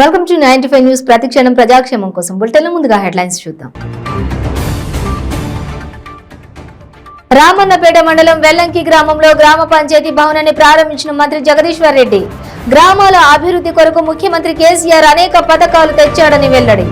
Welcome to 95 news. ప్రతిక్షణం ప్రజాక్షేమం కోసం బులెటిన్ల ముందుగా హెడ్లైన్స్ చూద్దాం. రామన్నపేట మండలం వెల్లంకి గ్రామంలో గ్రామ పంచాయతీ భవనాన్ని ప్రారంభించిన మంత్రి జగదీశ్వర్ రెడ్డి. గ్రామాల అభివృద్ధి కొరకు ముఖ్యమంత్రి కేసీఆర్ అనేక పథకాలు తెచ్చాడని వెల్లడి.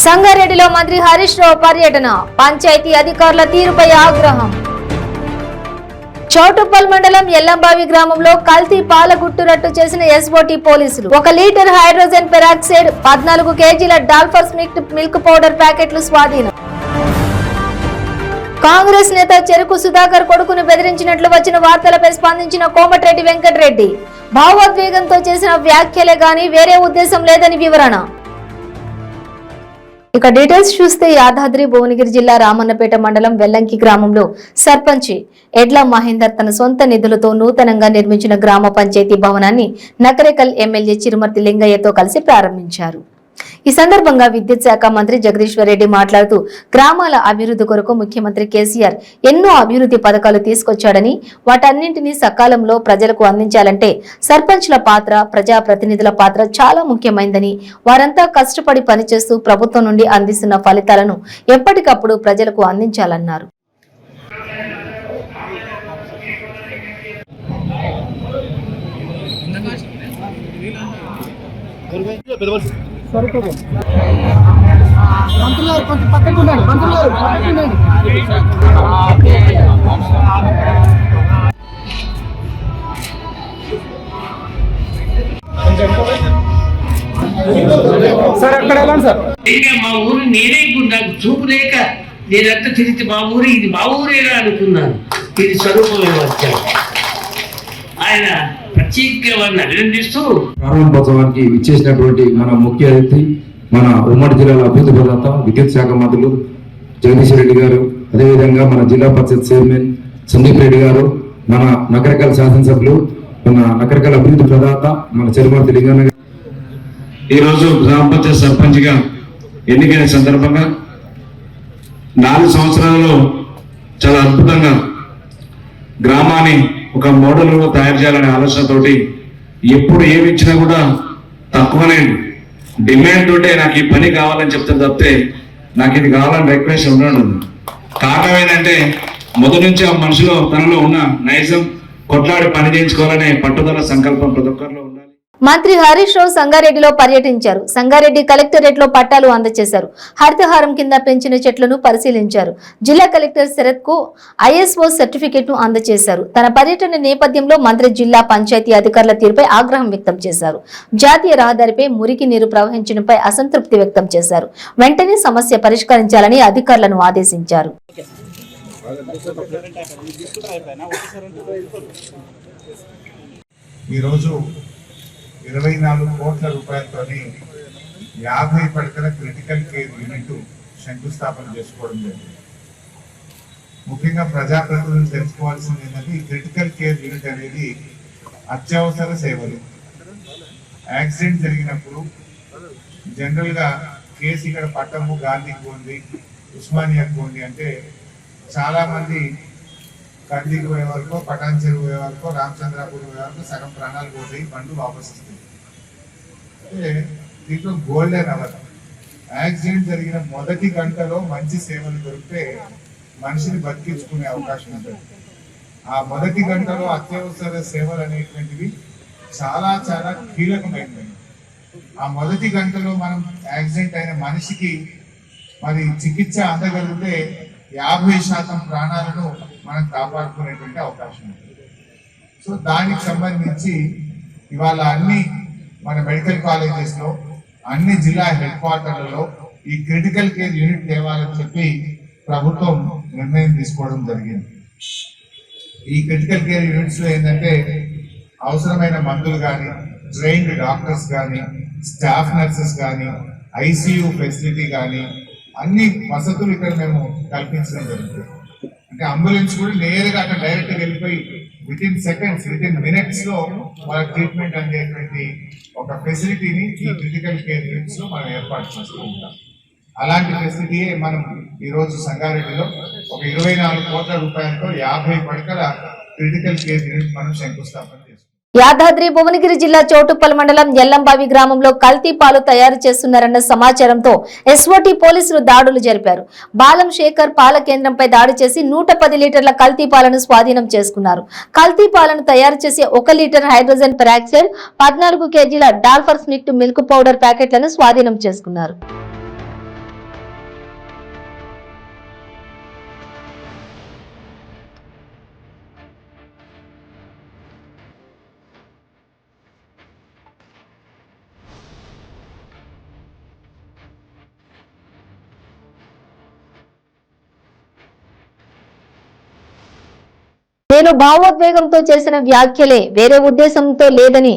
సంగారెడ్డిలో మంత్రి హరీష్ రావు పర్యటన. పంచాయతీ అధికారుల తీరుపై ఆగ్రహం. చౌటుప్పల్ మండలం ఎల్లంబావి గ్రామంలో కల్తీ పాలగుట్టురట్టు చేసిన ఎస్ఓటీ పోలీసులు. 1 లీటర్ హైడ్రోజన్ పెరాక్సైడ్, 14 కేజీల డాల్ఫర్స్ మిల్క్ పౌడర్ ప్యాకెట్లు స్వాధీనం. కాంగ్రెస్ నేత చెరుకు సుధాకర్ కొడుకును బెదిరించినట్లు వచ్చిన వార్తలపై స్పందించిన కోమటిరెడ్డి వెంకటరెడ్డి. భావోద్వేగంతో చేసిన వ్యాఖ్యలే గాని వేరే ఉద్దేశం లేదని వివరణ. ఇక డీటెయిల్స్ చూస్తే యాదాద్రి భువనగిరి జిల్లా రామన్నపేట మండలం వెల్లంకి గ్రామంలో సర్పంచ్ ఎడ్ల మహేందర్ తన సొంత నిధులతో నూతనంగా నిర్మించిన గ్రామ పంచాయతీ భవనాన్ని నకరేకల్ ఎమ్మెల్యే చిరుమర్తి లింగయ్యతో కలిసి ప్రారంభించారు. ఈ సందర్భంగా విద్యుత్ శాఖ మంత్రి జగదీశ్వర్ రెడ్డి మాట్లాడుతూ గ్రామాల అభివృద్ధి కొరకు ముఖ్యమంత్రి కేసీఆర్ ఎన్నో అభివృద్ధి పథకాలు తీసుకొచ్చాడని, వాటన్నింటినీ సకాలంలో ప్రజలకు అందించాలంటే సర్పంచ్ల పాత్ర, ప్రజాప్రతినిధుల పాత్ర చాలా ముఖ్యమైందని, వారంతా కష్టపడి పనిచేస్తూ ప్రభుత్వం నుండి అందిస్తున్న ఫలితాలను ఎప్పటికప్పుడు ప్రజలకు అందించాలన్నారు. మా ఊరు నేనే నాకు చూపు లేక నేనంతా తిరిగి మా ఊరు ఇది మా ఊరేనా అనుకున్నాను. ఇది స్వరూపమే వచ్చాను. ఆయన ప్రత్యేకంగా అభినందిస్తూ ప్రారంభోత్సవానికి విచ్చేసినటువంటి మన ముఖ్య అతిథి, మన ఉమ్మడి జిల్లాల అభివృద్ధి ప్రదాత విద్యుత్ శాఖ మంత్రులు జగదీశ్వర్ రెడ్డి గారు, అదేవిధంగా మన జిల్లా పరిషత్ చైర్మన్ సందీప్ రెడ్డి గారు, మన నకరకల్ శాసనసభ్యులు, మన నకరకల్ అభివృద్ధి ప్రదాత మన చిరుమర్తి లింగన్న గారు. ఈరోజు గ్రామ పంచాయతీ సర్పంచ్గా ఎన్నికైన సందర్భంగా 4 సంవత్సరాలలో చాలా అద్భుతంగా గ్రామాన్ని ఒక మోడల్గా తయారు చేయాలనే ఆలోచనతోటి ఎప్పుడు ఏమి ఇచ్చినా కూడా తక్కువనే డిమాండ్ ఉంటే నాకు ఈ పని కావాలని చెప్తే తప్పితే నాకు ఇది కావాలని రిక్వెస్ట్ ఉండదు. కారణం ఏంటంటే మొదటి నుంచి ఆ మనుషులో తనలో ఉన్న నైజం కొట్లాడి పని చేయించుకోవాలనే పట్టుదల సంకల్పం ప్రతి ఒక్కరిలో ఉండాలి. మంత్రి హరీష్ రావు సంగారెడ్డిలో పర్యటించారు. సంగారెడ్డి కలెక్టరేట్ లో పట్టాలు అందజేశారు. హరితహారం కింద పెంచిన చెట్లను పరిశీలించారు. జిల్లా కలెక్టర్ శరత్ కు ఐఎస్ఓ సర్టిఫికెట్ ను అందజేశారు. తన పర్యటన నేపథ్యంలో మంత్రి జిల్లా పంచాయతీ అధికారుల తీరుపై ఆగ్రహం వ్యక్తం చేశారు. జాతీయ రహదారిపై మురికి నీరు ప్రవహించడంపై అసంతృప్తి వ్యక్తం చేశారు. వెంటనే సమస్య పరిష్కరించాలని అధికారులను ఆదేశించారు. ఈరోజు 24 కోట్ల రూపాయలతోని 50 పడకల క్రిటికల్ కేర్ యూనిట్ శంకుస్థాపన చేసుకోవడం జరిగింది. ముఖ్యంగా ప్రజాప్రతినిధులు తెలుసుకోవాల్సింది ఏంటంటే ఈ క్రిటికల్ కేర్ యూనిట్ అనేది అత్యవసర సేవలు. యాక్సిడెంట్ జరిగినప్పుడు జనరల్గా కేసు ఇక్కడ పట్టము, గాంధీకి పోండి, ఉస్మానియాకి పోండి అంటే చాలామంది కందికి పోయే వరకు, పటాన్ చెరువు పోయే వరకు, రామచంద్రాపూర్ పోయే వరకు సగం ప్రాణాలు పోతాయి, బండ్లు వాపస్ వస్తాయి. అంటే దీంట్లో గోల్డెన్ అవర్. యాక్సిడెంట్ జరిగిన మొదటి గంటలో మంచి సేవలు దొరికితే మనిషిని బతికించుకునే అవకాశం ఉంటుంది. ఆ మొదటి గంటలో అత్యవసర సేవలు అనేటువంటివి చాలా చాలా కీలకమైనవి. ఆ మొదటి గంటలో మనం యాక్సిడెంట్ అయిన మనిషికి మరి చికిత్స అందగలిగితే 50% ప్రాణాలను మనం కాపాడుకునేటువంటి అవకాశం ఉంటుంది. సో దానికి సంబంధించి ఇవాళ అన్ని మన మెడికల్ కాలేజెస్లో, అన్ని జిల్లా హెడ్ క్వార్టర్లలో ఈ క్రిటికల్ కేర్ యూనిట్ తేవాలని చెప్పి ప్రభుత్వం నిర్ణయం తీసుకోవడం జరిగింది. ఈ క్రిటికల్ కేర్ యూనిట్స్లో ఏంటంటే అవసరమైన మందులు కానీ, ట్రైన్డ్ డాక్టర్స్ కానీ, స్టాఫ్ నర్సెస్ కానీ, ఐసీయూ ఫెసిలిటీ కానీ అన్ని వసతులు ఇక్కడ మేము కల్పించడం జరుగుతుంది. అంటే అంబులెన్స్ కూడా నేరుగా అక్కడ డైరెక్ట్గా వెళ్ళిపోయి వితిన్ సెకండ్స్, వితిన్ మినిట్స్ లో వాళ్ళ ట్రీట్మెంట్ అందేటువంటి ఒక ఫెసిలిటీని ఈ క్రిటికల్ కేర్ యూనిట్స్ లో మనం ఏర్పాటు చేస్తూ ఉంటాం. అలాంటి ఫెసిలిటీయే మనం ఈరోజు సంగారెడ్డిలో ఒక 24 కోట్ల రూపాయలతో 50 పడకల క్రిటికల్ కేర్ యూనిట్ మనం శంకుస్థాపన చేస్తాం. యాదాద్రి భువనగిరి జిల్లా చోటుప్పల్ మండలం ఎల్లంబావి గ్రామంలో కల్తీ పాలు తయారు చేస్తున్నారన్న సమాచారంతో ఎస్ఓటీ పోలీసులు దాడులు జరిపారు. బాలం శేఖర్ పాల కేంద్రంపై దాడి చేసి 110 లీటర్ల కల్తీ పాలను స్వాధీనం చేసుకున్నారు. కల్తీ పాలను తయారు చేసే 1 లీటర్ హైడ్రోజన్ పెరాక్సైడ్ 14 కేజీల డాల్ఫర్ స్మిక్ట్ మిల్క్ పౌడర్ ప్యాకెట్లను స్వాధీనం చేసుకున్నారు. నేను భావోద్వేగంతో చేసిన వ్యాఖ్యలే, వేరే ఉద్దేశంతో లేదని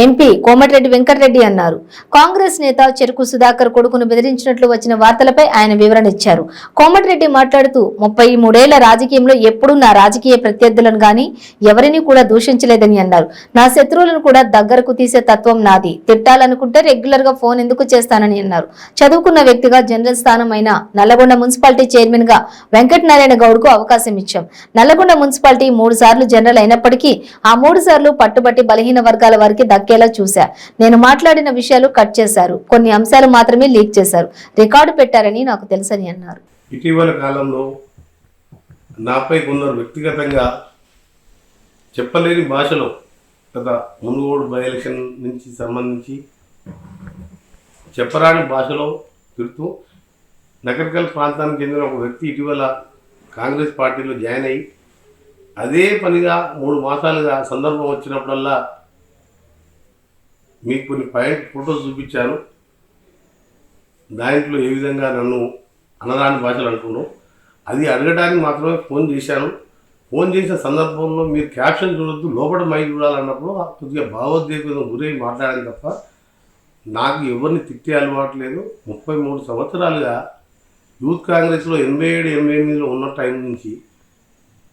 ఎంపీ కోమటిరెడ్డి వెంకటరెడ్డి అన్నారు. కాంగ్రెస్ నేత చెరుకు సుధాకర్ కొడుకును బెదిరించినట్లు వచ్చిన వార్తలపై ఆయన వివరణ ఇచ్చారు. కోమటిరెడ్డి మాట్లాడుతూ 33 ఏళ్ల రాజకీయంలో ఎప్పుడూ నా రాజకీయ ప్రత్యర్థులను గాని ఎవరిని కూడా దూషించలేదని అన్నారు. నా శత్రువులను కూడా దగ్గరకు తీసే తత్వం నాది. తిట్టాలనుకుంటే రెగ్యులర్ గా ఫోన్ ఎందుకు చేస్తానని అన్నారు. చదువుకున్న వ్యక్తిగా జనరల్ స్థానం అయిన నల్లగొండ మున్సిపాలిటీ చైర్మన్ గా వెంకటనారాయణ గౌడ్ కు అవకాశం ఇచ్చాం. నల్లగొండ మున్సిపాలిటీ 3 సార్లు జనరల్ అయినప్పటికీ ఆ 3 సార్లు పట్టుబట్టి బలహీన వర్గాల వారికి దక్కేలా చూశా. నేను మాట్లాడిన విషయాలు కట్ చేశారు, కొన్ని అంశాలు మాత్రమే లీక్ చేశారు, రికార్డు పెట్టారని నాకు తెలుసని అన్నారు. ఇటీవల కాలంలో నాపై కొందరు వ్యక్తిగతంగా చెప్పలేని భాషలో గత మునుగోడు బై ఎలక్షన్ నుంచి సంబంధించి చెప్పరాని భాషలో తిరుగుతూ నకరికల్ ప్రాంతానికి చెందిన ఒక వ్యక్తి ఇటీవల కాంగ్రెస్ పార్టీలో జాయిన్ అయ్యి అదే పనిగా 3 మాసాలుగా సందర్భం వచ్చినప్పుడల్లా మీకు కొన్ని ఫోటోస్ చూపించాను. దాంట్లో ఏ విధంగా నన్ను అనరాని భాషలు అంటున్నాను. అది అడగడానికి మాత్రమే ఫోన్ చేశాను. ఫోన్ చేసిన సందర్భంలో మీరు క్యాప్షన్ చూడొద్దు, లోపల మైక్ చూడాలన్నప్పుడు కొద్దిగా భావోద్వేగం గురై మాట్లాడాను తప్ప నాకు ఎవరిని తిట్టే అలవాటు లేదు. 33 సంవత్సరాలుగా యూత్ కాంగ్రెస్లో 87, 88లో ఉన్న టైం నుంచి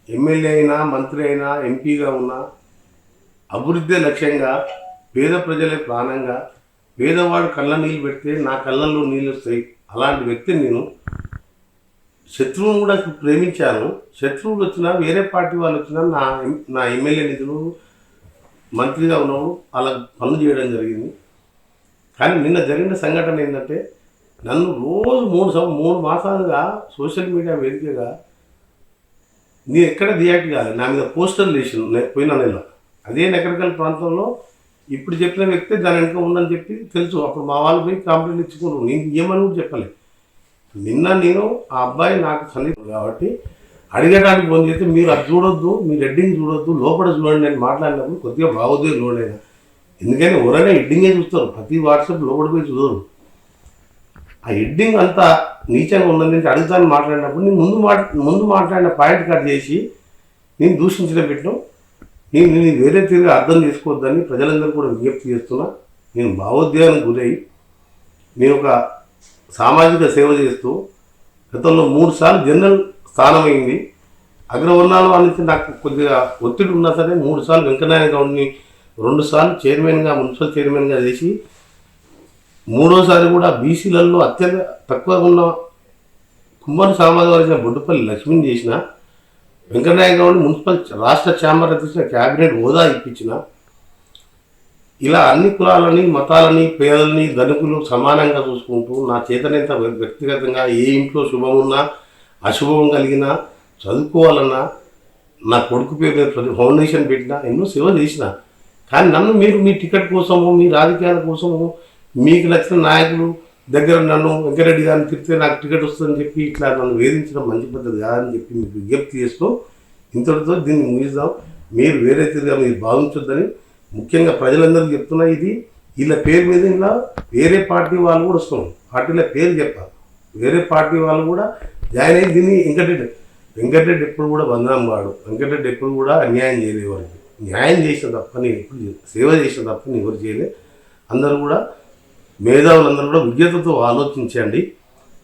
ఎమ్మెల్యే అయినా, మంత్రి అయినా, ఎంపీగా ఉన్నా అభివృద్ధి లక్ష్యంగా, పేద ప్రజలే ప్రాణంగా, పేదవాడు కళ్ళ నీళ్ళు పెడితే నా కళ్ళల్లో నీళ్ళు వస్తాయి. అలాంటి వ్యక్తిని నేను. శత్రువును కూడా ప్రేమించాను. శత్రువులు వచ్చినా, వేరే పార్టీ వాళ్ళు వచ్చినా నా ఎమ్మెల్యే నిధులు మంత్రిగా ఉన్నప్పుడు అలా పనులు చేయడం జరిగింది. కానీ నిన్న జరిగిన సంఘటన ఏంటంటే నన్ను రోజు 3 మాసాలుగా సోషల్ మీడియా వేదికగా నేను ఎక్కడ రియాక్ట్ కాలేదు. నా మీద పోస్టర్లు వేసిన పోయిన నెల అదే నకరికల్ ప్రాంతంలో ఇప్పుడు చెప్పిన వ్యక్తి దాని వెనుక ఉందని చెప్పి తెలుసు. అప్పుడు మా వాళ్ళు పోయి కంప్లైంట్ ఇచ్చుకున్నారు. నేను ఏమని కూడా చెప్పలేదు. నిన్న నేను ఆ అబ్బాయి నాకు సన్నిహితుడు కాబట్టి అడిగడానికి ఫోన్ చేస్తే మీరు అది చూడొద్దు, మీరు హెడ్డింగ్ చూడొద్దు, లోపల చూడండి నేను మాట్లాడినప్పుడు కొద్దిగా భావోద్వేగం లోడైనా. ఎందుకని ఎవరైనా హెడ్డింగే చూస్తారు, ప్రతి వాట్సాప్ లోపల పోయి చూడరు. ఆ హెడ్డింగ్ అంతా నీచంగా ఉన్నది అడుగుతాను మాట్లాడినప్పుడు నేను ముందు మాట్లాడిన పాయింట్ కట్ చేసి నేను దూషించడం పెట్టడం నేను వేరే తీరుగా అర్థం చేసుకోవద్దని ప్రజలందరూ కూడా విజ్ఞప్తి చేస్తున్నా. నేను భావోద్వేగానికి గురై నేను ఒక సామాజిక సేవ చేస్తూ గతంలో 3 సార్లు జనరల్ స్థానం అయింది. అగ్రవర్ణాల నుంచి నాకు కొద్దిగా ఒత్తిడి ఉన్నా సరే 3 సార్లు వెంకటనారాయణ గౌడ్ని 2 సార్లు చైర్మన్గా, మున్సిపల్ చైర్మన్గా చేసి 3వసారి కూడా బీసీలలో అత్యంత తక్కువ ఉన్న కుమ్మరి సామాజిక వర్గం బొడ్డుపల్లి లక్ష్మిని చేసిన, వెంకటనారాయణ గౌడ్ మున్సిపల్ రాష్ట్ర ఛాంబర్ అధ్యక్షుల క్యాబినెట్ హోదా ఇప్పించిన. ఇలా అన్ని కులాలని, మతాలని, పేదలని, ధనికులు సమానంగా చూసుకుంటూ నా చేతనేంత వ్యక్తిగతంగా ఏ ఇంట్లో శుభమున్నా అశుభం కలిగినా చదువుకోవాలన్నా నా కొడుకు పేరు ఫౌండేషన్ పెట్టినా ఎన్నో సేవ చేసిన. కానీ నన్ను మీరు మీ టికెట్ కోసము, మీ రాజకీయాల కోసము, మీకు నచ్చిన నాయకులు దగ్గర నన్ను వెంకరెడ్డి గారిని తిరిగితే నాకు టికెట్ వస్తుందని చెప్పి ఇట్లా నన్ను వేధించడం మంచి పద్ధతి కాదని చెప్పి మీకు విజ్ఞప్తి చేస్తూ ఇంతటితో దీన్ని ముగిద్దాం. మీరు వేరే తీరుగా మీరు భావించొద్దని ముఖ్యంగా ప్రజలందరికీ చెప్తున్నా. ఇది వీళ్ళ పేరు మీద ఇలా వేరే పార్టీ వాళ్ళు కూడా వస్తున్నాం. పార్టీల పేరు చెప్పాలి. వేరే పార్టీ వాళ్ళు కూడా జాయిన్ అయ్యి దీన్ని వెంకటరెడ్డి ఎప్పుడు కూడా బంధనం వాడు. వెంకటరెడ్డి ఎప్పుడు కూడా అన్యాయం చేయలేదు. వారికి న్యాయం చేసిన తప్ప నేను ఎప్పుడు సేవ చేసిన తప్ప నేను ఎవరు చేయలేదు. అందరూ కూడా మేధావులందరూ కూడా విజ్ఞతతో ఆలోచించండి.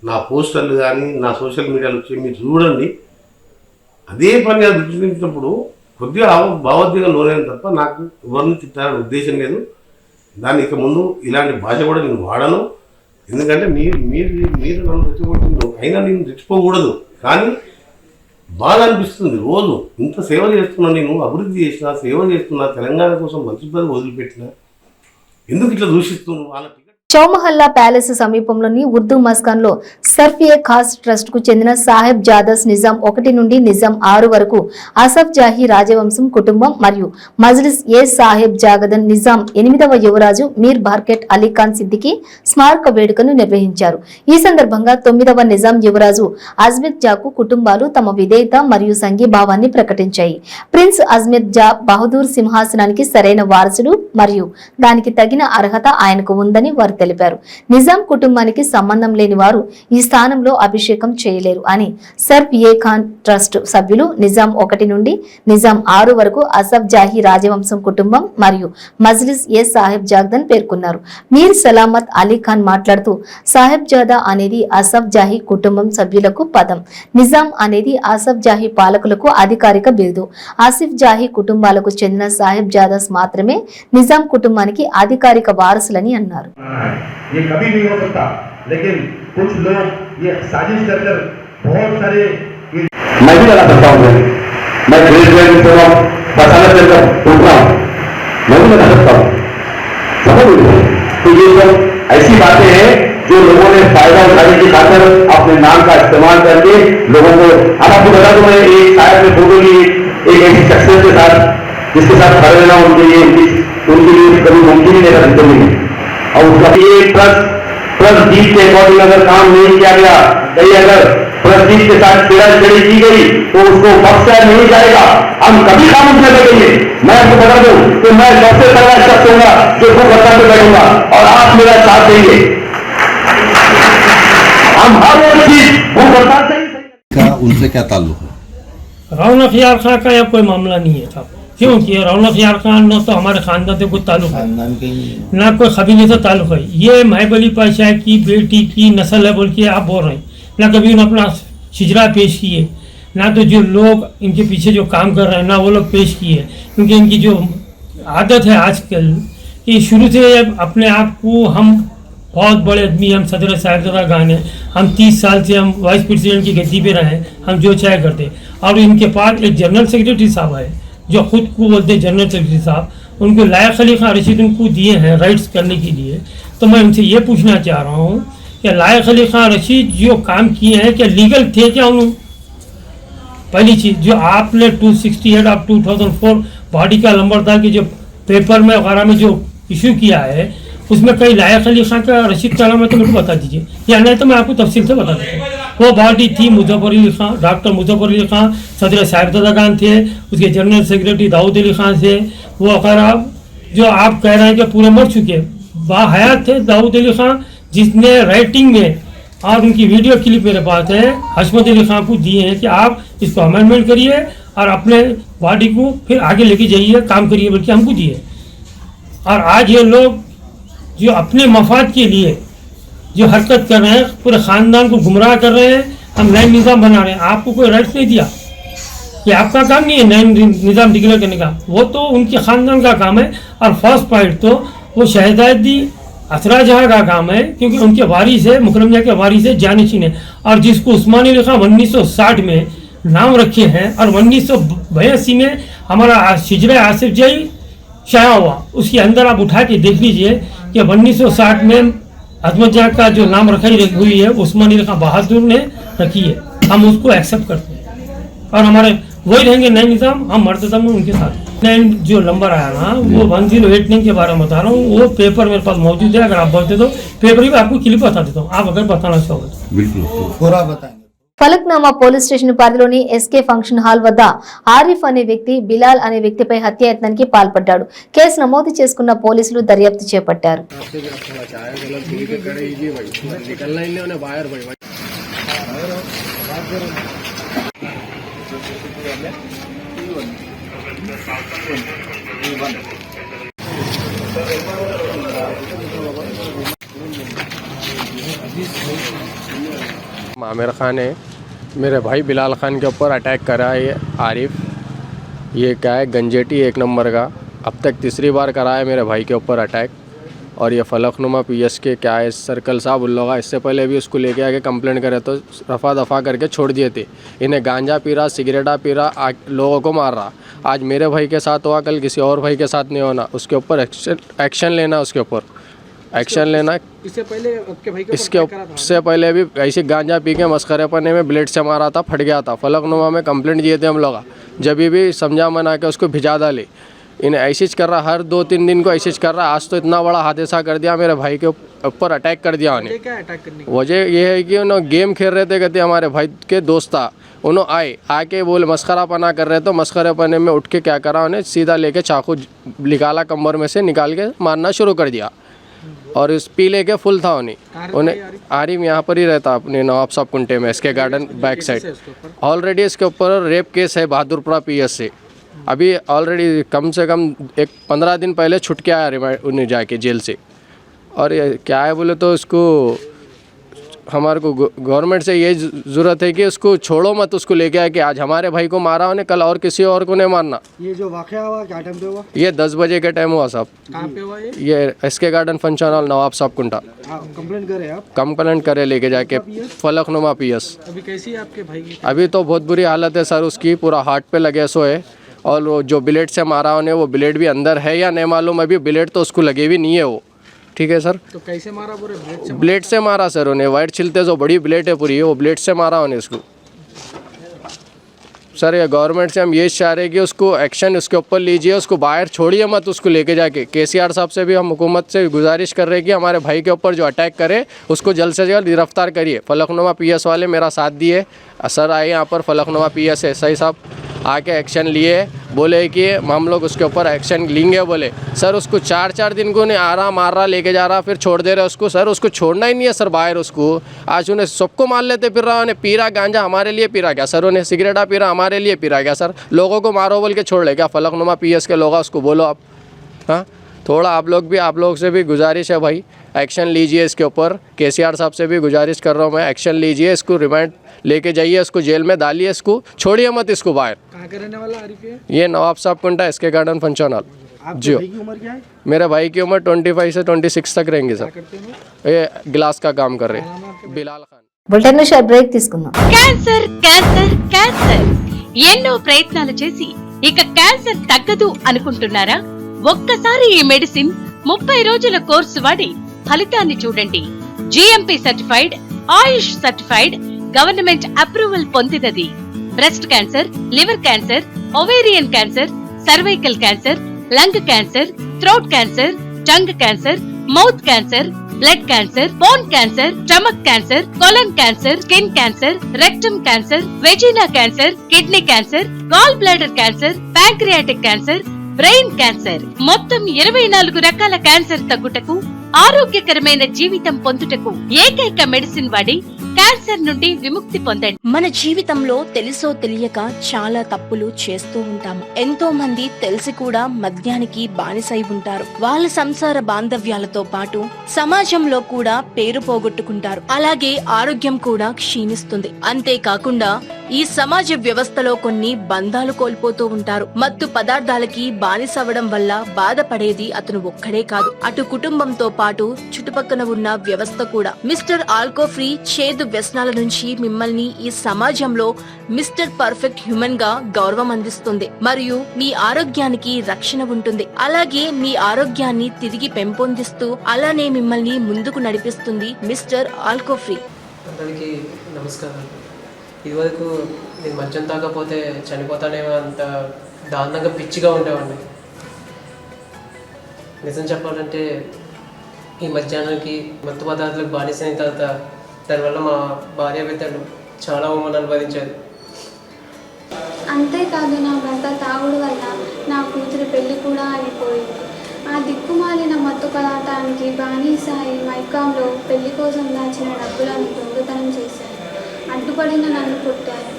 నా పోస్టర్లు కానీ నా సోషల్ మీడియాలో వచ్చి మీరు చూడండి. అదే పనిగా దృష్టించినప్పుడు కొద్దిగా భావోద్వేగం లోనైన తప్ప నాకు ఎవరిని తిట్టాలని ఉద్దేశం లేదు. దాన్ని ఇక ముందు ఇలాంటి భాష కూడా నేను వాడను. ఎందుకంటే మీరు నన్ను రెచ్చగొట్టిండు, అయినా నేను రెచ్చిపోకూడదు. కానీ బాధ అనిపిస్తుంది. రోజు ఇంత సేవ చేస్తున్నా, నేను అభివృద్ధి చేసిన, సేవ చేస్తున్నా, తెలంగాణ కోసం మంచి పని వదిలిపెట్టిన, ఎందుకు ఇట్లా దూషిస్తున్నాను వాళ్ళకి? చౌమహల్లా ప్యాలెస్ సమీపంలోని ఉర్దూ మస్కాన్లో సర్ఫ్ ఏ ఖాస్ ట్రస్ట్ కు చెందిన సాహెబ్ జాదాస్ నిజాం 1 నుండి నిజాం 6 వరకు అసఫ్ జాహీ రాజవంశం కుటుంబం మరియు మజ్లిస్ ఏ సాహెబ్ జాగదన్ నిజాం 8వ యువరాజు మీర్ బార్కెట్ అలీ ఖాన్ సిద్దికి స్మారక వేడుకను నిర్వహించారు. ఈ సందర్భంగా 9వ నిజాం యువరాజు అజ్మత్ జాకు కుటుంబాలు తమ విధేయత మరియు సంఘీభావాన్ని ప్రకటించాయి. ప్రిన్స్ అజ్మత్ జా బహదూర్ సింహాసనానికి సరైన వారసుడు మరియు దానికి తగిన అర్హత ఆయనకు ఉందని వారు తెలిపారు. నిజాం కుటుంబానికి సంబంధం లేని వారు ఈ స్థానంలో అభిషేకం చేయలేరు అని సర్ఫ్ ఏ ఖాన్ ట్రస్ట్ సభ్యులు నిజాం 1 నుండి నిజాం 6 వరకు అసఫ్ జాహీ రాజవంశం కుటుంబం మరియు మజ్లిస్ ఏ సాహెబ్ జాగదన్ పేర్కొన్నారు. మీర్ సలామత్ అలీ ఖాన్ మాట్లాడుతూ సాహెబ్ జాదా అనేది అసఫ్ జాహీ కుటుంబం సభ్యులకు పదం, నిజాం అనేది అసఫ్ జాహీ పాలకులకు అధికారిక బిరుదు. ఆసిఫ్ జాహీ కుటుంబాలకు చెందిన సాహెబ్ జాదాస్ మాత్రమే నిజాం కుటుంబానికి అధికారిక వారసులని అన్నారు. ये कभी नहीं हो सकता, लेकिन कुछ लोग ये साजिश कर बहुत सारे मैं भी लगा सकता हूँ, मैं फसाना चलकर उठ रहा हूँ, मैं भी लगा सकता हूँ, समझ लीजिए। तो ये सब ऐसी बातें हैं जो लोगों ने फायदा उठाने की खातिर अपने नाम का इस्तेमाल करके लोगों को, अब आपको बता दूं, मैं एक शायद में फोटो ली एक ऐसी शख्सियत के साथ जिसके साथ खड़े रहना उनके लिए कभी मुमकिन ही नहीं था जिंदगी में। और उसका ये ट्रस्ट जीत के अकॉर्डिंग अगर काम नहीं किया गया, कहीं अगर ट्रस्ट जीत के साथ छेड़छाड़ी की गई तो उसको बख्शा नहीं जाएगा, हम कभी खामोश न बैठेंगे। मैं आपको बता दूं कि मैं सबसे पहला शख्स होगा जो भूख हड़ताल पे बैठूंगा और आप मेरा साथ देंगे। हम हर एक चीज भूख हड़ताल से ही उनसे क्या ताल्लुक है? रौनक यार खान का या कोई मामला नहीं है साहब, क्योंकि रौनक यार खान न तो हमारे खानदान से कोई ताल्लुक है, ना कोई कबीले से ताल्लुक है। ये महबली पाशाह की बेटी की नस्ल है बोल के आप बोल रहे हैं, ना कभी उन्होंने अपना शिजरा पेश किए, ना तो जो लोग इनके पीछे जो काम कर रहे हैं ना वो लोग पेश किए। क्योंकि इनकी जो आदत है आजकल कि शुरू से अपने आप को हम बहुत बड़े आदमी, हम सदर साहिबजादा खान हैं, हम 30 साल से हम वाइस प्रेसिडेंट की गद्दी पे रहे, हम जो चाहे करते। और इनके पास एक जनरल सेक्रेटरी साहब है जो खुद को बोलते हैं जनरल सेक्रेटरी साहब, उनको लायक अली खान रशीद उनको दिए हैं राइट्स करने के लिए। तो मैं उनसे ये पूछना चाह रहा हूँ कि लायक अली खान रशीद जो काम किए हैं क्या लीगल थे क्या उन्होंने? पहली चीज़ जो आपने 268 ऑफ 2004 बॉडी का लंबरदार के जो पेपर में वगैरह में जो इशू किया है उसमें कई लायक अली खान का रशीद का नाम है तो मेरे को बता दीजिए, या नहीं तो मैं आपको तफसील से बता देता हूँ। वो बॉडी थी मुजफ्फर अली खान, डॉक्टर मुजफ्फर अली खान सदर साहिबजादा खान थे, उसके जनरल सेक्रेटरी दाऊद अली खान थे, वो वगैरह जो आप कह रहे हैं कि पूरे मर चुके बाहयात थे दाऊद अली खान, जिसने राइटिंग में और उनकी वीडियो क्लिप मेरे पास है हशमत अली खान को दिए हैं कि आप इसको अमेंडमेंट करिए और अपने बॉडी को फिर आगे लेके जाइए, काम करिए बल्कि हमको दिए। और आज ये लोग जो अपने मफाद के लिए जो हरकत कर रहे हैं, पूरे ख़ानदान को गुमराह कर रहे हैं, हम नए निज़ाम बना रहे हैं। आपको कोई राइट्स नहीं दिया, ये आपका काम नहीं है नए निज़ाम डिक्लेयर करने का, वो तो उनके ख़ानदान का काम है। और फर्स्ट पॉइंट तो वो शहजादी असरा जहाँ का काम है, क्योंकि उनके वारिस है, मुकरम जहाँ के वारिस है जानिशीन है। और जिसको उस्मानी अली खान 1960 में नाम रखे हैं और 1982 में हमारा शिजरा आसिफ जाही शाया हुआ, उसके अंदर आप उठा के देख लीजिए कि 1960 में अजमत जहाँ का जो नाम रखी हुई है उस्मानी अली खान बहादुर ने रखी है। हम उसको एक्सेप्ट करते हैं और हमारे वही रहेंगे नए निज़ाम, हम मरते दम उनके साथ। जो नंबर आया ना वो 1089 के बारे में बता रहा हूँ, वो पेपर मेरे पास मौजूद है, अगर आप बोलते तो पेपर भी आपको क्लिप बता देता हूँ, आप अगर बताना चाहोगे बिल्कुल पूरा बताएंगे। ఫలక్నామా పోలీస్ స్టేషన్ పరిధిలోని ఎస్కే ఫంక్షన్ హాల్ వద్ద ఆరిఫ్ అనే వ్యక్తి బిలాల్ అనే వ్యక్తిపై హత్యాయత్నానికి పాల్పడ్డాడు. కేసు నమోదు చేసుకున్న పోలీసులు దర్యాప్తు చేపట్టారు. आमिर खान है, मेरे भाई बिलाल खान के ऊपर अटैक करा है ये आरिफ, ये क्या है गंजेटी 1 नंबर का, अब तक तीसरी बार करा है मेरे भाई के ऊपर अटैक। और ये फलकनुमा पीएस के क्या है सर्कल साहब उन लोग इससे पहले भी उसको लेके आके कंप्लेंट करे तो रफा दफा करके छोड़ दिए थे। इन्हें गांजा पी रहा, सिगरेटा पी रहा, लोगों को मार रहा। आज मेरे भाई के साथ हुआ, कल किसी और भाई के साथ नहीं होना। उसके ऊपर एक्शन लेना, उसके ऊपर एक्शन लेना। इससे पहले आपके भाई को इससे पहले भी ऐसे गांजा पी के मस्खरेपने में ब्लेड से मारा था, फट गया था। फलकनुमा में कंप्लेंट दिए थे हम लोग, जब भी समझा मना के उसको भिजा डाली। इन्हें ऐसे कर रहा, हर 2-3 दिन को ऐसे कर रहा। आज तो इतना बड़ा हादसा कर दिया, मेरे भाई के ऊपर अटैक कर दिया उन्हें। क्या अटैक करने की वजह ये है कि उन्होंने गेम खेल रहे थे, कहते हमारे भाई के दोस्त था, उन्होंने आके बोले मस्खरापना कर रहे, तो मस्खरापने में उठ के क्या करा, उन्हें सीधा लेके चाकू निकाला, कमर में से निकाल के मारना शुरू कर दिया। और इस पीले के फुल था उन्हें आरिम यहाँ पर ही रहता अपने नवाब साहब कुंटे में, इसके गार्डन बैक साइड। ऑलरेडी इसके ऊपर रेप केस है बहादुरपुरा पीएस से। अभी ऑलरेडी कम से कम 15 दिन पहले छुट के आया रिमांड उन्हें जाके जेल से। और ये क्या है बोले तो इसको हमारे को गवर्नमेंट से ये ज़रूरत है कि उसको छोड़ो मत, उसको लेके आके आज हमारे भाई को मारा उन्हें, कल और किसी और को नहीं मारना। ये जो वाक़या हुआ क्या टाइम पे हुआ? ये 10 बजे के टाइम हुआ साहब। कहाँ पे हुआ ये एसके गार्डन फंक्शन हॉल नवाब साहब कुंटा। कंप्लेंट करे आप? कंप्लेंट करे लेके जाके फलकनुमा पीएस। अभी कैसी है आपके भाई की? अभी तो बहुत बुरी हालत है सर उसकी, पूरा हार्ट पे लगे सो है। और वो जो ब्लेड से मारा उन्हें, वो ब्लेड भी अंदर है या नहीं मालूम, अभी ब्लेड तो उसको लगे भी नहीं है वो। ठीक है सर। तो कैसे मारा? पूरे ब्लेड से? ब्लेड से मारा सर उन्हें, वाइट छिलते जो बड़ी ब्लेड है पूरी, वो ब्लेड से मारा उन्हें इसको। सर ये गवर्नमेंट से हम ये चाह रहे हैं कि उसको एक्शन उसके ऊपर लीजिए, उसको बाहर छोड़िए मत, उसको लेके जाके। केसीआर साहब से भी हम हुकूमत से गुजारिश कर रहे हैं कि हमारे भाई के ऊपर जो अटैक करे उसको जल्द से जल्द गिरफ्तार करिए। फलकनुमा पीएस वाले मेरा साथ दिए, सर आए यहाँ पर फलकनुमा पीएस है सही साहब, आके एक्शन लिए, बोले कि हम लोग उसके ऊपर एक्शन लेंगे। बोले सर उसको 4-4 दिन को नहीं आ रहा, मार रहा, लेके जा रहा, फिर छोड़ दे रहे उसको। सर उसको छोड़ना ही नहीं है सर बाहर उसको। आज उन्हें सबको मार लेते फिर रहा, उन्हें पी रहा गांजा, हमारे लिए पी रहा क्या सर? उन्हें सिगरेटा पी रहा, हमारे लिए पी रहा क्या सर? लोगों को मारो बोल के छोड़ ले क्या? फलकनुमा पीएस के लोग उसको बोलो आप। हाँ थोड़ा आप लोग से भी गुजारिश है भाई, एक्शन लीजिए इसके ऊपर। केसीआर साहब से भी गुजारिश कर रहा हूँ मैं, एक्शन लीजिए, इसको रिमांड लेके जाइए, इसको जेल में डालिए, इसको छोड़िए मत इसको बाहर। कहाँ का रहने वाला आरिफ है? ये नवाब साहब कुंटा इसके गार्डन फंक्शन हॉल। आपके भाई की उम्र क्या है? मेरे भाई की उम्र 25 से 26 तक रहेंगे सर। ये ग्लास का काम कर रहे हैं। Bilal Khan. Bulletin short break తీసుకుందాం. క్యాన్సర్ క్యాన్సర్ క్యాన్సర్ ఎన్నో ప్రయత్నాలు చేసి ఇక క్యాన్సర్ తగ్గదు అనుకుంటున్నారా? ఒక్కసారి ఈ మెడిసిన్ 30 రోజుల కోర్సు వాడి ఫలితాన్ని చూడండి. GMP certified, Ayush certified, government approval పొందినది. Breast cancer, liver cancer, ovarian cancer, cervical cancer, lung cancer, throat cancer, tongue cancer, mouth cancer, blood cancer, bone cancer, stomach cancer, colon cancer, skin cancer, rectum cancer, vagina cancer, kidney cancer, gallbladder cancer, pancreatic cancer, brain cancer, మొత్తం 24 రకాల cancer తగ్గుటకు, ఆరోగ్యకరమైన జీవితం పొందుటకు ఏకైక medicine వాడి cancer నుండి విముక్తి పొందండి. మన జీవితంలో తెలుసో తెలియక చాలా తప్పులు చేస్తూ ఉంటాము. ఎంతో మంది తెలిసి కూడా మద్యానికి బానిసై ఉంటారు. వాళ్ళ సంసార బాంధవ్యాలతో పాటు సమాజంలో కూడా పేరు పోగొట్టుకుంటారు. అలాగే ఆరోగ్యం కూడా క్షీణిస్తుంది. అంతేకాకుండా ఈ సమాజ వ్యవస్థలో కొన్ని బంధాలు కోల్పోతూ ఉంటారు. మత్తు పదార్థాలకి బానిసవడం వల్ల బాధపడేది అతను ఒక్కడే కాదు, అటు కుటుంబంతో పాటు చుట్టుపక్కల ఉన్న వ్యవస్థ కూడా. మిస్టర్ ఆల్కో ఫ్రీ చేదు వ్యసనాల నుంచి మిమ్మల్ని ఈ సమాజంలో మిస్టర్ పర్ఫెక్ట్ హ్యూమన్ గా గౌరవం అందిస్తుంది మరియు మీ ఆరోగ్యానికి రక్షణ ఉంటుంది. అలాగే మీ ఆరోగ్యాన్ని తిరిగి పెంపొందిస్తూ అలానే మిమ్మల్ని ముందుకు నడిపిస్తుంది మిస్టర్ ఆల్కో ఫ్రీ. అందరికీ నమస్కారం. ఇదివరకు నేను మద్యం తాగకపోతే చనిపోతానేమో అంత దారుణంగా పిచ్చిగా ఉండేవాడిని. నిజం చెప్పాలంటే ఈ మధ్యాహ్నానికి మత్తు పదార్థాలకు బానిసైన తర్వాత దానివల్ల మా భార్య బిడ్డలు చాలా అవమానాలు భరించారు. అంతేకాదు నా భర్త తాగుడు వల్ల నా కూతురి పెళ్లి కూడా అయిపోయింది. ఆ దిక్కుమాలిన మత్తు పదార్థానికి బానిసాయి మైకాంలో పెళ్లి కోసం దాచిన డబ్బులను దొంగతనం చేశారు. అడ్డుపడిన నన్ను కొట్టారు.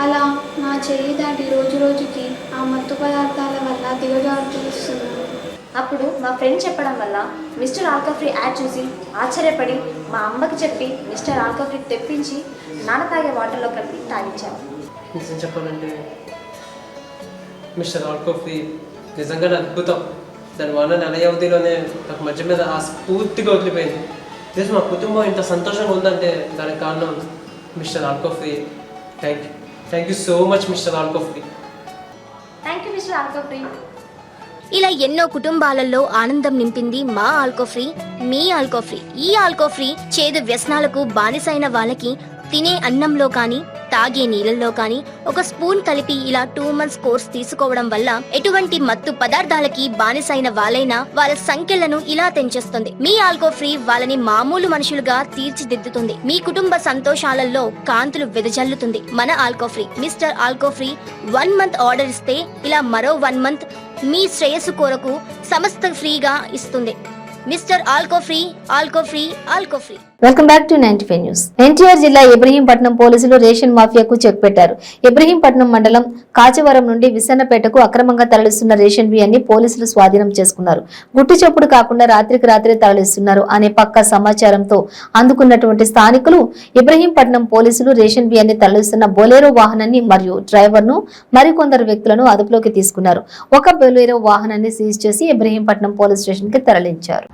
అలా నా చేయి దాటి రోజు రోజుకి ఆ మత్తు పదార్థాల వల్ల దిగజారుతున్నాను. అప్పుడు మా ఫ్రెండ్ చెప్పడం వల్ల మిస్టర్ ఆల్కో ఫ్రీ యాడ్ చూసి ఆశ్చర్యపడి మా అమ్మకి చెప్పి మిస్టర్ ఆల్కో ఫ్రీ తెప్పించి నాన్న తాగే వాటర్లో కలిపి తాగించాము. నిజం చెప్పాలంటే మిస్టర్ ఆల్కో ఫ్రీ నిజంగానే అద్భుతం. దానివల్ల నెల వ్యవధిలోనే నాకు మధ్య మీద ఆ పూర్తిగా వదిలిపోయింది. ఈరోజు మా కుటుంబం ఇంత సంతోషంగా ఉందంటే దానికి కారణం mister Alcofree. Thank you so much mister Alcofree. Thank you mister Alcofree. ఇలా ఎన్నో కుటుంబాలలో ఆనందం నింపింది మా ఆల్కోఫ్రీ, మీ ఆల్కోఫ్రీ. ఈ ఆల్కోఫ్రీ చేదు వ్యసనాలకు బానిసైన వాళ్ళకి తినే అన్నంలో కానీ తాగే నీళ్ళల్లో కానీ ఒక స్పూన్ కలిపి ఇలా 2 months కోర్స్ తీసుకోవడం వల్ల ఎటువంటి మత్తు పదార్థాలకి బానిసైన వాళ్ళైనా వాళ్ళ సంఖ్యలను ఇలా తెంచేస్తుంది. మీ ఆల్కోఫ్రీ వాళ్ళని మామూలు మనుషులుగా తీర్చిదిద్దుతుంది. మీ కుటుంబ సంతోషాలలో కాంతులు వెదజల్లుతుంది. మన ఆల్కోఫ్రీ మిస్టర్ ఆల్కోఫ్రీ 1 month ఆర్డర్ ఇస్తే ఇలా మరో 1 month మీ శ్రేయస్సు కొరకు సమస్త ఫ్రీగా ఇస్తుంది. Mister Alcofree, Alcofree, Alcofree. Welcome back to 95 news. NTR జిల్లా ఇబ్రహీంపట్నం పోలీసులు రేషన్ మాఫియాకు చెక్ పెట్టారు. ఇబ్రహీంపట్నం మండలం కాచివరం నుండి విసన్నపేటకు అక్రమంగా తరలిస్తున్న రేషన్ బియ్యాన్ని పోలీసులు స్వాధీనం చేసుకున్నారు. గుట్టు చప్పుడు కాకుండా రాత్రికి రాత్రి తరలిస్తున్నారు అనే పక్కా సమాచారంతో అందుకున్నటువంటి స్థానికులు ఇబ్రహీంపట్నం పోలీసులు రేషన్ బియ్యాన్ని తరలిస్తున్న బొలేరో వాహనాన్ని మరియు డ్రైవర్ను మరికొందరు వ్యక్తులను అదుపులోకి తీసుకున్నారు. ఒక బొలేరో వాహనాన్ని సీజ్ చేసి ఇబ్రహీంపట్నం పోలీస్ స్టేషన్ కి తరలించారు.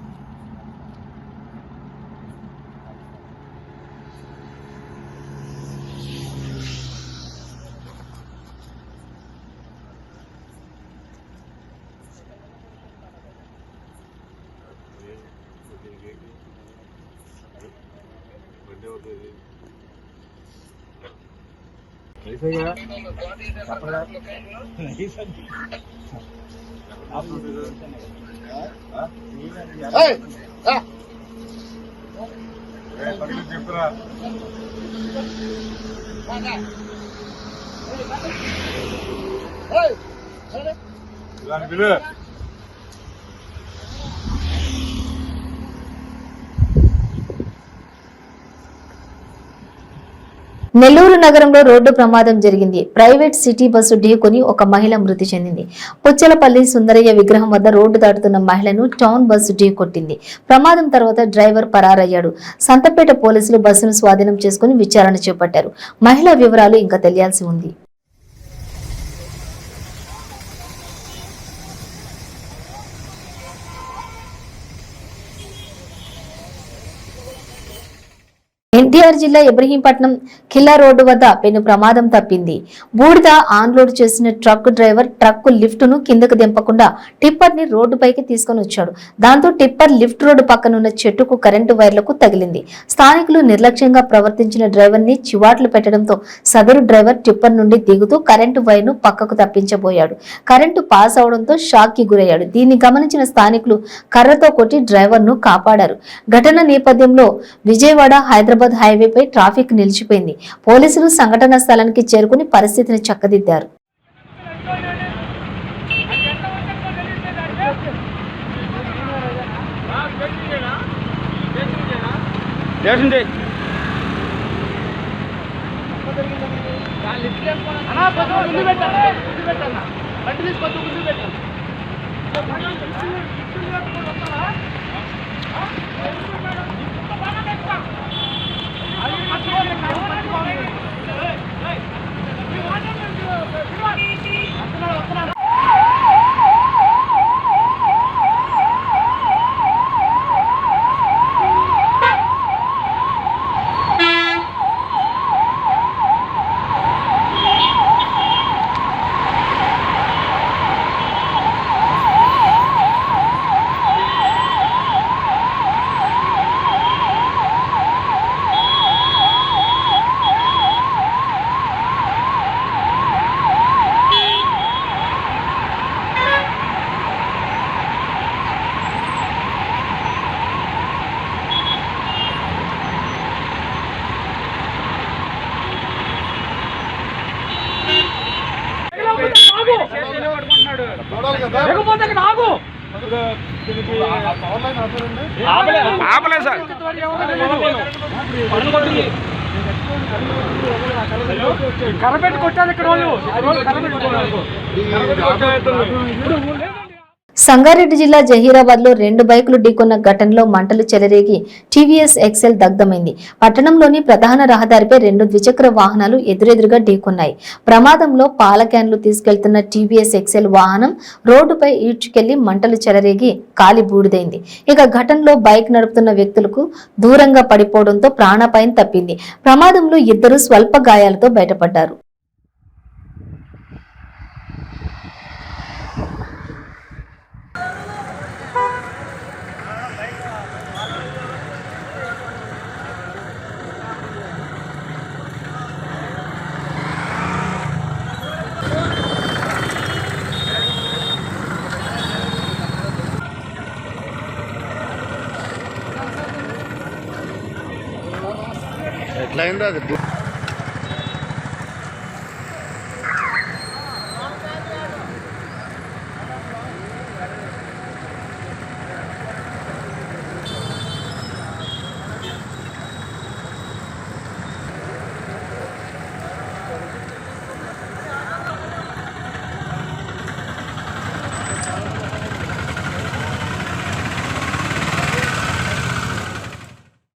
నెల్లూరు నగరంలో రోడ్డు ప్రమాదం జరిగింది. ప్రైవేట్ సిటీ బస్సు ఢీకొని ఒక మహిళ మృతి చెందింది. పుచ్చలపల్లి సుందరయ్య విగ్రహం వద్ద రోడ్డు దాటుతున్న మహిళను టౌన్ బస్సు ఢీకొట్టింది. ప్రమాదం తర్వాత డ్రైవర్ పరారయ్యాడు. సంతపేట పోలీసులు బస్సును స్వాధీనం చేసుకుని విచారణ చేపట్టారు. మహిళ వివరాలు ఇంకా తెలియాల్సి ఉంది. ఎన్టీఆర్ జిల్లా ఇబ్రహీంపట్నం ఖిల్లా రోడ్డు వద్ద పెను ప్రమాదం తప్పింది. బూడిద ఆన్లోడ్ చేసిన ట్రక్ డ్రైవర్ ట్రక్ లిఫ్ట్ ను కిందకు దింపకుండా టిప్పర్ ని రోడ్డుపైకి తీసుకుని వచ్చాడు. దాంతో టిప్పర్ లిఫ్ట్ రోడ్డు పక్కనున్న చెట్టుకు కరెంటు వైర్లకు తగిలింది. స్థానికులు నిర్లక్ష్యంగా ప్రవర్తించిన డ్రైవర్ ని చివాట్లు పెట్టడంతో సదరు డ్రైవర్ టిప్పర్ నుండి దిగుతూ కరెంటు వైర్ ను పక్కకు తప్పించబోయాడు. కరెంటు పాస్ అవడంతో షాక్ కి గురయ్యాడు. దీన్ని గమనించిన స్థానికులు కర్రతో కొట్టి డ్రైవర్ ను కాపాడారు. ఘటన నేపథ్యంలో విజయవాడ హైదరాబాద్ హైవేపై ట్రాఫిక్ నిలిచిపోయింది. పోలీసులు సంఘటనా స్థలానికి చేరుకుని పరిస్థితిని చక్కదిద్దారు. సంగారెడ్డి జిల్లా జహీరాబాద్ లో 2 బైకులు ఢీకొన్న ఘటనలో మంటలు చెలరేగి టీవీఎస్ ఎక్సెల్ దగ్ధమైంది. పట్టణంలోని ప్రధాన రహదారిపై 2 ద్విచక్ర వాహనాలు ఎదురెదురుగా ఢీకొన్నాయి. ప్రమాదంలో పాల క్యాన్లు తీసుకెళ్తున్న టీవీఎస్ ఎక్సెల్ వాహనం రోడ్డుపై ఈడ్చుకెళ్లి మంటలు చెలరేగి కాలి బూడిదైంది. ఇక ఘటనలో బైక్ నడుపుతున్న వ్యక్తులకు దూరంగా పడిపోవడంతో ప్రాణాపాయం తప్పింది. ప్రమాదంలో 2 స్వల్ప గాయాలతో బయటపడ్డారు.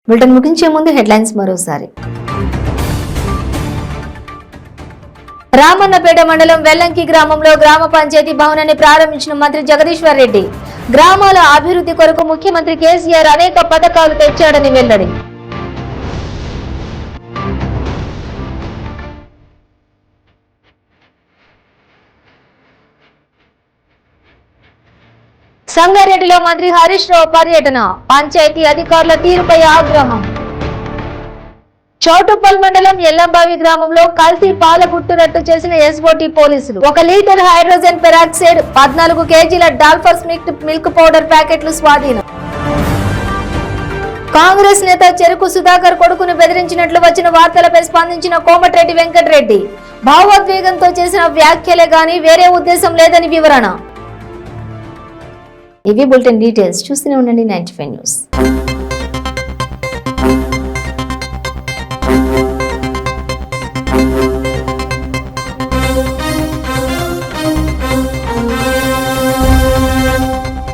బులెటిన్ ముగించే ముందు హెడ్లైన్స్ మరోసారి. రామన్నపేట మండలం వెల్లంకి గ్రామంలో గ్రామ పంచాయతీ భవనాన్ని ప్రారంభించిన మంత్రి జగదీశ్వర్ రెడ్డి. గ్రామాల అభివృద్ధి కొరకు ముఖ్యమంత్రి కేసీఆర్ అనేక పథకాలు తెచ్చాడని వెల్లడి. సంగారెడ్డిలో మంత్రి హరీష్ రావు పర్యటన. పంచాయతీ అధికారుల తీరుపై ఆగ్రహం. చౌటుప్పల్ మండలం ఎల్లంబావి గ్రామంలో కల్తీ పాల గుట్టురట్టు చేసిన ఎస్ఓటీ పోలీసులు. 1 లీటర్ హైడ్రోజన్ పెరాక్సైడ్, 14 కేజీల డాల్ఫర్స్ మిల్క్ పౌడర్ ప్యాకెట్లు స్వాధీనం. కాంగ్రెస్ నేత చెరుకు సుధాకర్ కొడుకును బెదిరించినట్లు వచ్చిన వార్తలపై స్పందించిన కోమటిరెడ్డి వెంకటరెడ్డి. భావోద్వేగంతో చేసిన వ్యాఖ్యలే గాని వేరే ఉద్దేశం లేదని వివరణ. ఇవి బులెటిన్ డీటెయిల్స్. చూస్తూనే ఉండండి 95 న్యూస్.